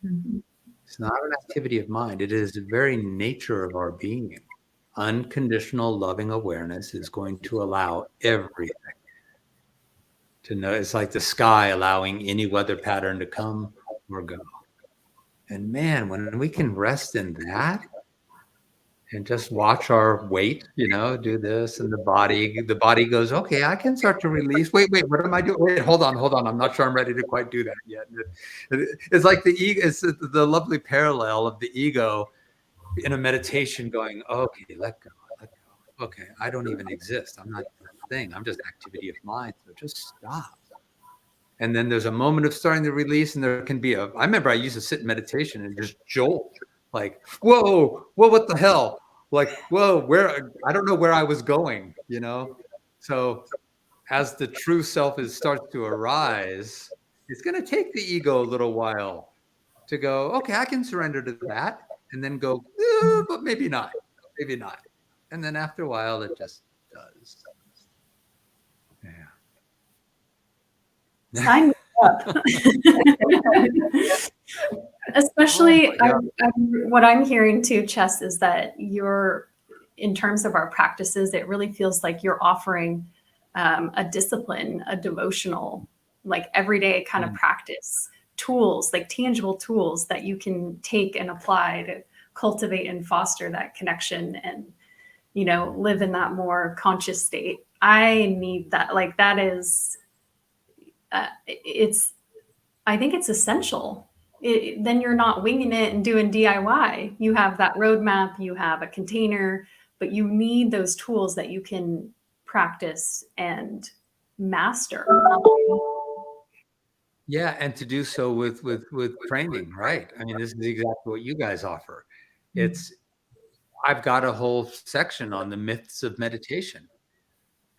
Mm-hmm. It's not an activity of mind. It is the very nature of our being. Unconditional loving awareness is going to allow everything to know. It's like the sky allowing any weather pattern to come or go. And man, when we can rest in that and just watch our weight, do this, and the body goes, okay, I can start to release. Wait, what am I doing? Wait, hold on. I'm not sure I'm ready to quite do that yet. It's like the ego. It's the lovely parallel of the ego in a meditation going, okay, let go. Okay, I don't even exist. I'm not a thing. I'm just activity of mind. So just stop. And then there's a moment of starting to release, and there can be I remember I used to sit in meditation and just jolt, like, whoa, what the hell? Like, whoa, I don't know where I was going, So as the true self starts to arise, it's going to take the ego a little while to go, okay, I can surrender to that, and then go, but maybe not. And then after a while, it just does. Yeah.
Sign me up. Especially, what I'm hearing too, Chess, is that in terms of our practices, it really feels like you're offering a discipline, a devotional, like everyday kind of practice tools, like tangible tools that you can take and apply to cultivate and foster that connection and, live in that more conscious state. I need that. Like that is, I think it's essential. Then you're not winging it and doing DIY. You have that roadmap, you have a container, but you need those tools that you can practice and master.
Yeah, and to do so with training, right? I mean, this is exactly what you guys offer. I've got a whole section on the myths of meditation.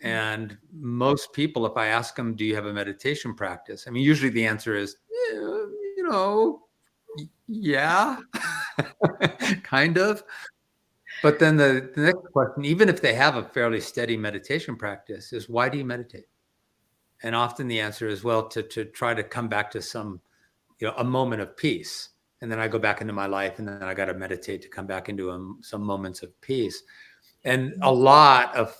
And most people, if I ask them, do you have a meditation practice? I mean, usually the answer is, yeah, kind of. But then the next question, even if they have a fairly steady meditation practice, is why do you meditate? And often the answer is, well, to try to come back to some, a moment of peace. and then I go back into my life, and then I got to meditate to come back into some moments of peace. And a lot of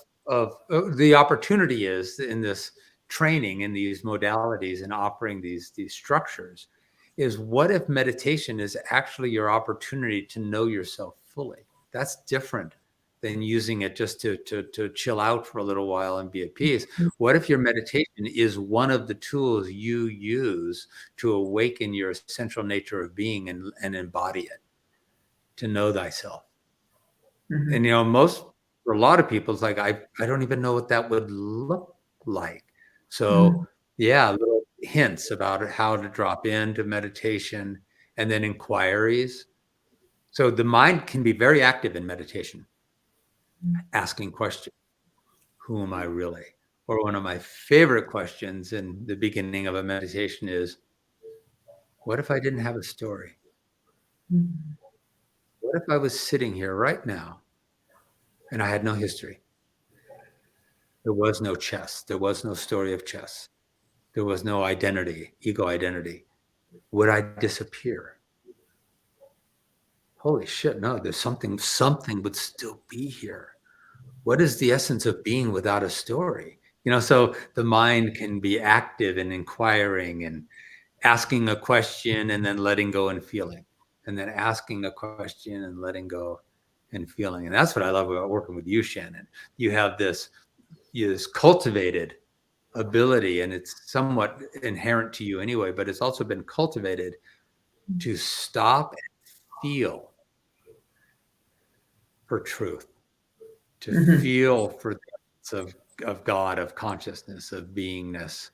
the opportunity is in this training, in these modalities, and offering these structures, is what if meditation is actually your opportunity to know yourself fully? That's different than using it just to chill out for a little while and be at peace. What if your meditation is one of the tools you use to awaken your essential nature of being and embody it, to know thyself?
Mm-hmm.
And for a lot of people, it's like, I don't even know what that would look like. So yeah, little hints about how to drop into meditation, and then inquiries. So the mind can be very active in meditation, asking questions. Who am I really? Or one of my favorite questions in the beginning of a meditation is, what if I didn't have a story? What if I was sitting here right now and I had no history? There was no chess. There was no story of chess. There was no identity, ego identity. Would I disappear? Holy shit, no, there's something would still be here. What is the essence of being without a story? So the mind can be active and inquiring and asking a question and then letting go and feeling, and then asking a question and letting go and feeling. And that's what I love about working with you, Shannon. You have this cultivated ability, and it's somewhat inherent to you anyway, but it's also been cultivated to stop and feel for truth, to feel for the essence of God, of consciousness, of beingness,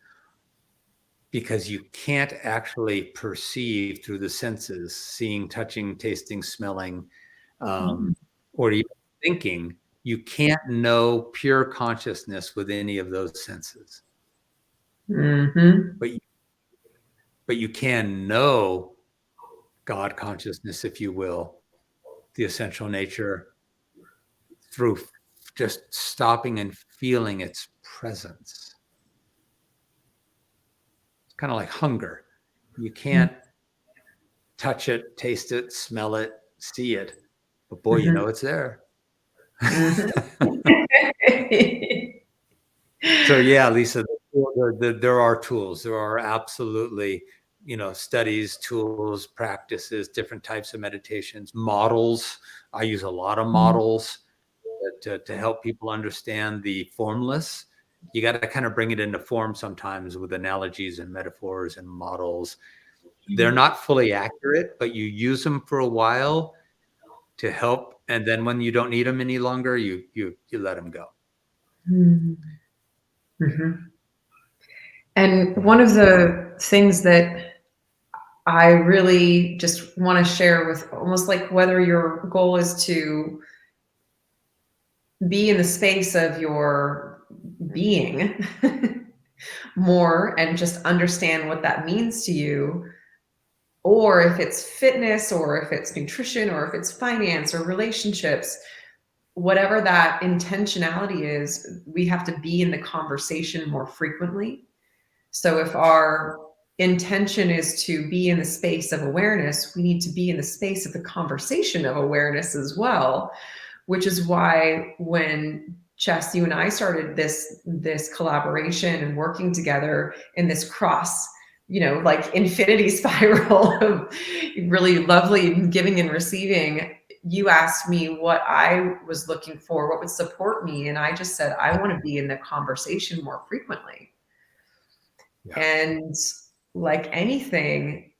because you can't actually perceive through the senses, seeing, touching, tasting, smelling, or even thinking. You can't know pure consciousness with any of those senses. But you can know God consciousness, if you will, the essential nature, through just stopping and feeling its presence. It's kind of like hunger. You can't touch it, taste it, smell it, see it, but boy, you know it's there. So yeah, Lisa, there are tools. There are absolutely, studies, tools, practices, different types of meditations, models. I use a lot of models to help people understand the formless. You got to kind of bring it into form sometimes with analogies and metaphors and models. They're not fully accurate, but you use them for a while to help, and then when you don't need them any longer, you let them go.
And one of the things that I really just want to share with, almost like whether your goal is to be in the space of your being more and just understand what that means to you, or if it's fitness, or if it's nutrition, or if it's finance or relationships, whatever that intentionality is, we have to be in the conversation more frequently. So if our intention is to be in the space of awareness, we need to be in the space of the conversation of awareness as well, which is why when Chess, you and I started this collaboration and working together in this cross, like infinity spiral of really lovely giving and receiving. You asked me what I was looking for, what would support me. And I just said, I want to be in the conversation more frequently. Yeah. And like anything,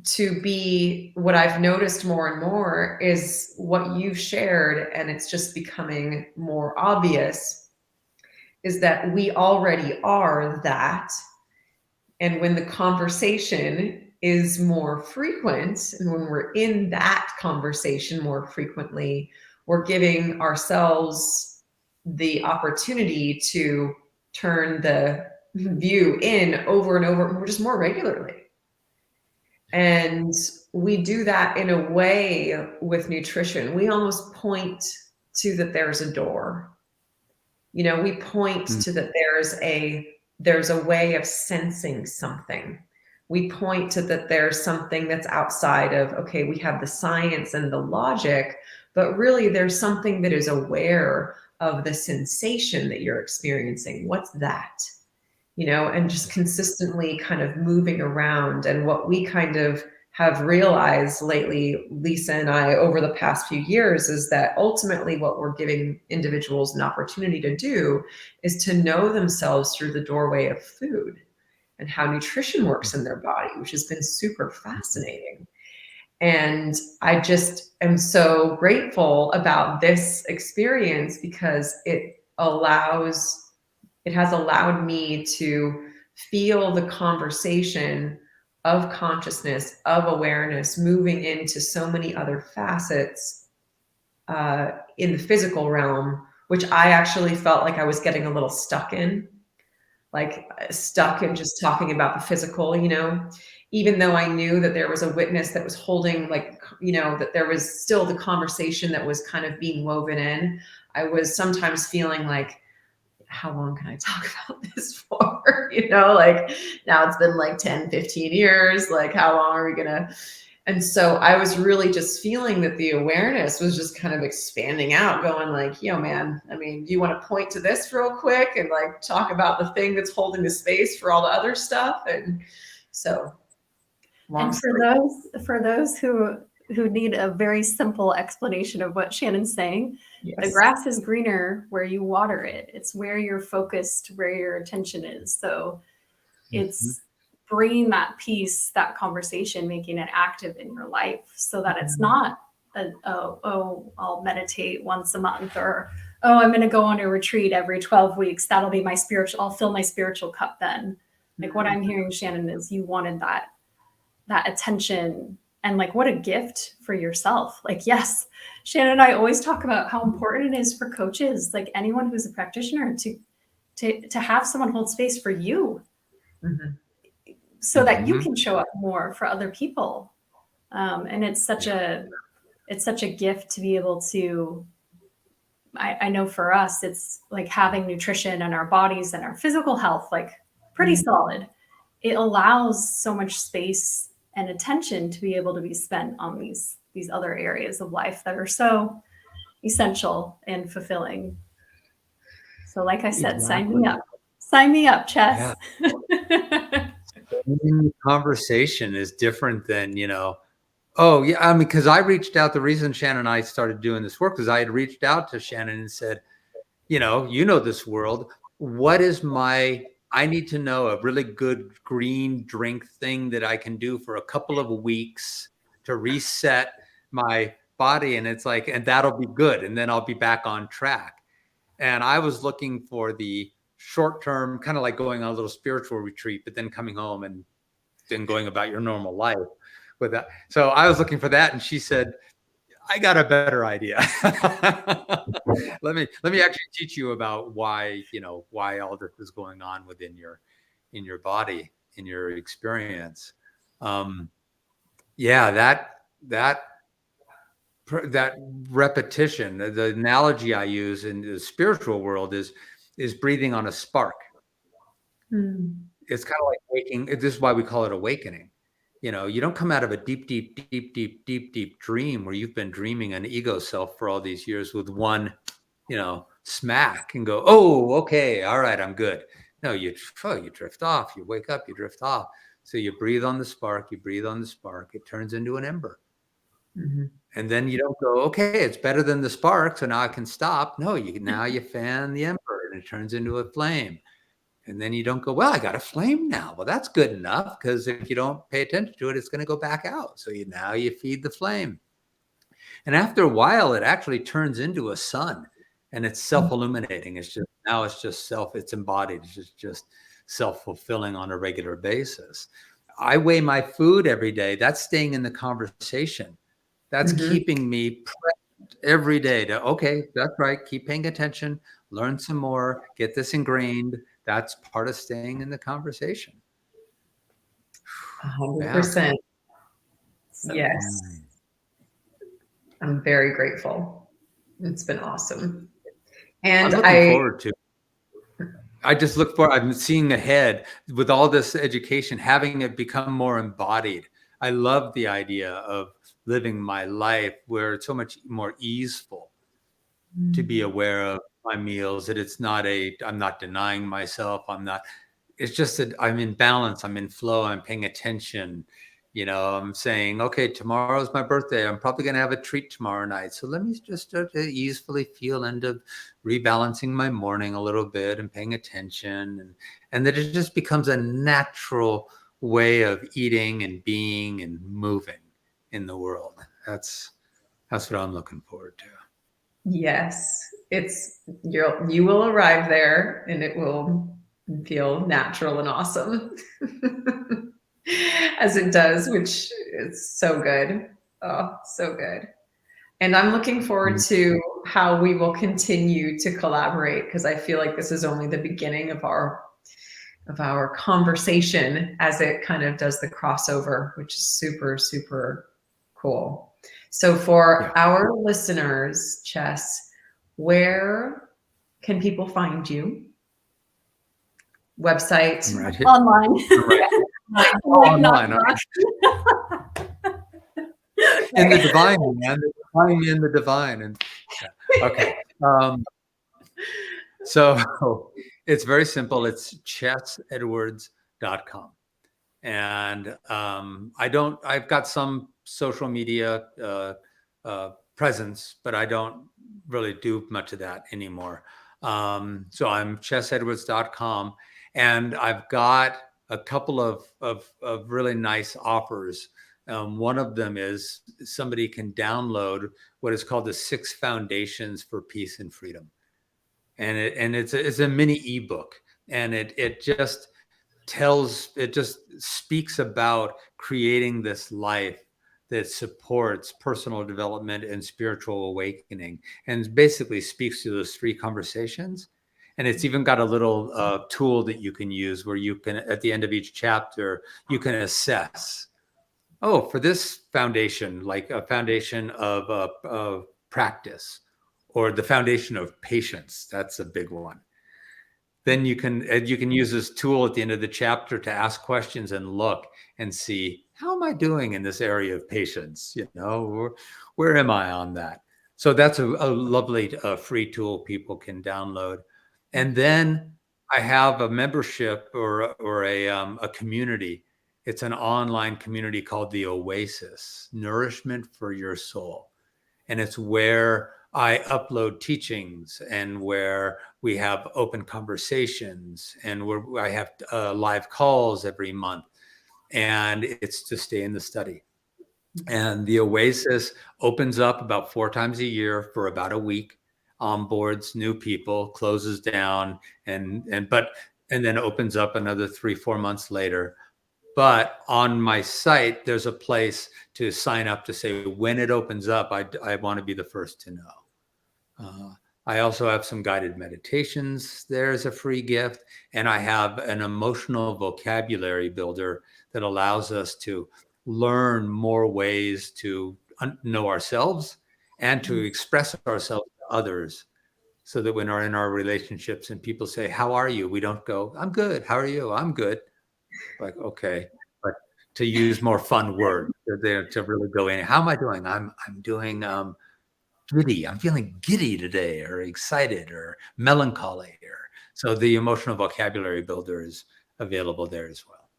to be, what I've noticed more and more is what you've shared, and it's just becoming more obvious, is that we already are that. And when the conversation is more frequent, and when we're in that conversation more frequently, we're giving ourselves the opportunity to turn the view in over and over, more, just more regularly. And we do that in a way with nutrition. We almost point to that there's a door. We point to that there's a way of sensing something. we point to that there's something that's outside of, okay, we have the science and the logic, but really there's something that is aware of the sensation that you're experiencing. What's that? And just consistently kind of moving around. And what we kind of have realized lately, Lisa and I, over the past few years, is that ultimately what we're giving individuals an opportunity to do is to know themselves through the doorway of food and how nutrition works in their body, which has been super fascinating. And I just am so grateful about this experience because it has allowed me to feel the conversation of consciousness, of awareness, moving into so many other facets in the physical realm, which I actually felt like I was getting a little stuck in, just talking about the physical, even though I knew that there was a witness that was holding, that there was still the conversation that was kind of being woven in. I was sometimes feeling like, how long can I talk about this for? Now it's been like 10, 15 years. Like, how long are we gonna? And so I was really just feeling that the awareness was just kind of expanding out, going like, yo, man, I mean, do you want to point to this real quick and like talk about the thing that's holding the space for all the other stuff? And so,
and for those who need a very simple explanation of what Shannon's saying,
yes.
The grass is greener where you water it. It's where you're focused, where your attention is. So it's bringing that peace, that conversation, making it active in your life so that it's not I'll meditate once a month, or, I'm going to go on a retreat every 12 weeks. That'll be my I'll fill my spiritual cup then. Like what I'm hearing, Shannon, is you wanted that attention, and like what a gift for yourself. Like, yes, Shannon and I always talk about how important it is for coaches, like anyone who's a practitioner, to have someone hold space for you, so that you can show up more for other people. And it's such a gift to be able to, I know for us, it's like having nutrition and our bodies and our physical health, like pretty solid. It allows so much space and attention to be able to be spent on these other areas of life that are so essential and fulfilling. So like I said, sign me up, Chess.
Yeah. Conversation is different than, oh yeah. I mean, because I reached out, the reason Shannon and I started doing this work was I had reached out to Shannon and said, this world, I need to know a really good green drink thing that I can do for a couple of weeks to reset my body. And it's like, and that'll be good. And then I'll be back on track. And I was looking for the short term, kind of like going on a little spiritual retreat, but then coming home and then going about your normal life with that. So I was looking for that. And she said, I got a better idea. Let me actually teach you about why all this is going on within your body, in your experience. That repetition, the analogy I use in the spiritual world is breathing on a spark. It's kind of like waking. This is why we call it awakening. You don't come out of a deep dream where you've been dreaming an ego self for all these years with one, smack and go, oh, okay, all right, I'm good. No, you drift off, you wake up, you drift off. So you breathe on the spark, it turns into an ember. And then you don't go, okay, it's better than the spark, so now I can stop. No, now you fan the ember and it turns into a flame. And then you don't go, well, I got a flame now. Well, that's good enough, because if you don't pay attention to it, it's going to go back out. So now you feed the flame. And after a while, it actually turns into a sun, and it's self-illuminating. It's embodied. It's just self-fulfilling on a regular basis. I weigh my food every day. That's staying in the conversation. That's keeping me present every day to, okay, that's right. Keep paying attention, learn some more, get this ingrained. That's part of staying in the conversation.
100%. Yes. I'm very grateful. It's been awesome. And
I'm looking forward to. I just look for, I'm seeing ahead with all this education, having it become more embodied. I love the idea of living my life where it's so much more easeful to be aware of my meals, that it's not I'm not denying myself. It's just that I'm in balance. I'm in flow. I'm paying attention. I'm saying, okay, tomorrow's my birthday. I'm probably going to have a treat tomorrow night. So let me just start to easily feel into rebalancing my morning a little bit and paying attention. And that it just becomes a natural way of eating and being and moving in the world. That's what I'm looking forward to.
Yes, you will arrive there and it will feel natural and awesome as it does, which is so good. Oh, so good. And I'm looking forward to how we will continue to collaborate, because I feel like this is only the beginning of our conversation as it kind of does the crossover, which is super, super cool. So for our listeners, Chess, where can people find you? Website?
I'm right here.
Online.
Online. In the divine, man. Find me in the divine. And okay. So it's very simple. It's chessedwards.com. And I've got some social media presence, but I don't really do much of that anymore. So I'm chessedwards.com, and I've got a couple of really nice offers. One of them is somebody can download what is called the 6 Foundations for Peace and Freedom. And it's a mini ebook, and it just speaks about creating this life that supports personal development and spiritual awakening, and basically speaks to those 3 conversations. And it's even got a little tool that you can use where you can, at the end of each chapter, you can assess, for this foundation, like a foundation of practice, or the foundation of patience. That's a big one. Then you can use this tool at the end of the chapter to ask questions and look and see, how am I doing in this area of patience? Where am I on that? So that's a lovely free tool people can download. And then I have a membership or a community. It's an online community called the Oasis, Nourishment for Your Soul. And it's where I upload teachings, and where we have open conversations, and where I have live calls every month. And it's to stay in the study. And the Oasis opens up about 4 times a year for about a week, onboards new people, closes down, and then opens up another 3-4 months later. But on my site, there's a place to sign up to say when it opens up, I want to be the first to know. I also have some guided meditations there as a free gift. And I have an emotional vocabulary builder that allows us to learn more ways to know ourselves and to express ourselves to others. So that when we're in our relationships and people say, "How are you?" we don't go, "I'm good. How are you?" "I'm good." Like, okay, but to use more fun words to really go in. "How am I doing?" I'm doing giddy. I'm feeling giddy today, or excited, or melancholy. So the emotional vocabulary builder is available there as well.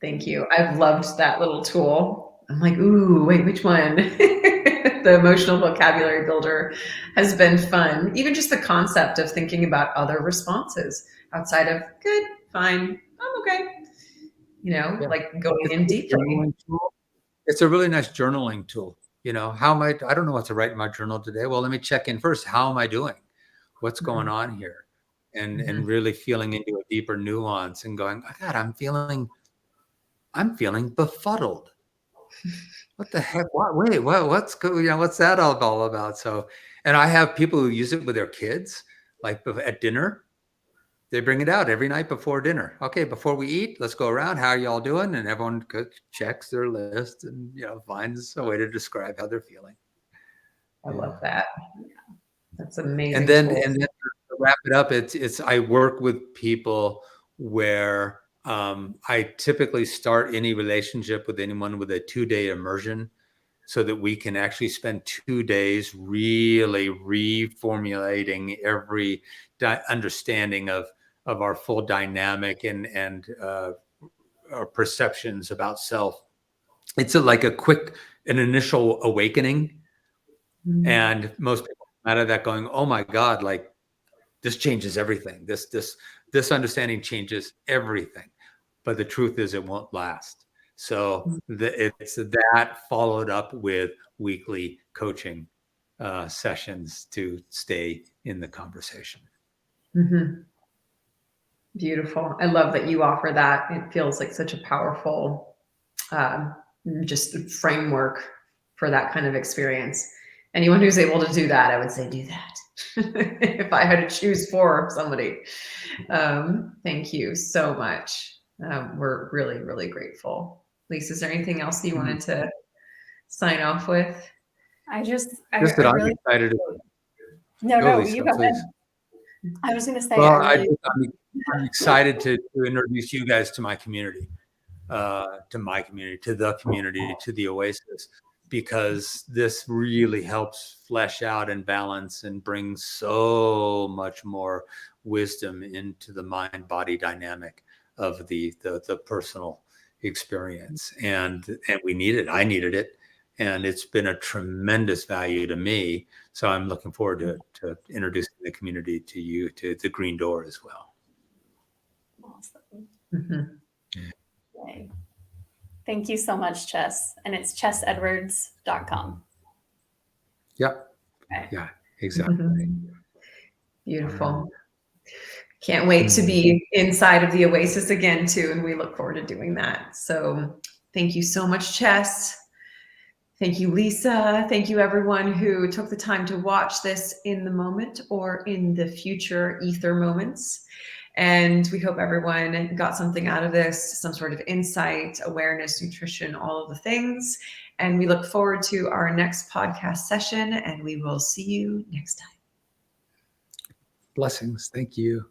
Thank you. I've loved that little tool. I'm like, ooh, wait, which one? The emotional vocabulary builder has been fun. Even just the concept of thinking about other responses outside of good, fine, I'm okay. Like going in deeply.
It's a really nice journaling tool. How am I don't know what to write in my journal today. Well, let me check in first. How am I doing? What's going on here? And really feeling into a deeper nuance and going, oh God, I'm feeling befuddled. What the heck? Wait, what's that all about? So, and I have people who use it with their kids, like at dinner. They bring it out every night before dinner. Okay, before we eat, let's go around. How are y'all doing? And everyone checks their list and finds a way to describe how they're feeling.
I love that. That's amazing.
And then the wrap it up, it's I work with people where I typically start any relationship with anyone with a 2-day immersion, so that we can actually spend 2 days really reformulating every understanding of our full dynamic and our perceptions about self. It's like an initial awakening.
Mm-hmm.
And most people come out of that going, oh my God, like this changes everything. This understanding changes everything. But the truth is it won't last. So it's that followed up with weekly coaching sessions to stay in the conversation.
Mm-hmm. Beautiful. I love that you offer that. It feels like such a powerful just framework for that kind of experience. Anyone who's able to do that, I would say do that. If I had to choose for somebody. Thank you so much. We're really, really grateful. Lisa, is there anything else that you wanted to sign off with?
I
I'm excited.
No,
Lisa,
you go
please.
ahead. I was going to say,
Well, I'm excited to introduce you guys to my community, to the community, to the Oasis, because this really helps flesh out and balance and bring so much more wisdom into the mind-body dynamic of the personal experience. And we need it. I needed it. And it's been a tremendous value to me. So I'm looking forward to introducing the community to you, to the Green Door as well.
Awesome.
Mm-hmm.
Okay. Thank you so much, Chess. And it's chessedwards.com.
Yep.
Okay.
Yeah, exactly.
Mm-hmm. Beautiful. Can't wait to be inside of the Oasis again, too. And we look forward to doing that. So thank you so much, Chess. Thank you, Lisa. Thank you, everyone who took the time to watch this in the moment or in the future ether moments. And we hope everyone got something out of this, some sort of insight, awareness, nutrition, all of the things. And we look forward to our next podcast session, and we will see you next time.
Blessings. Thank you.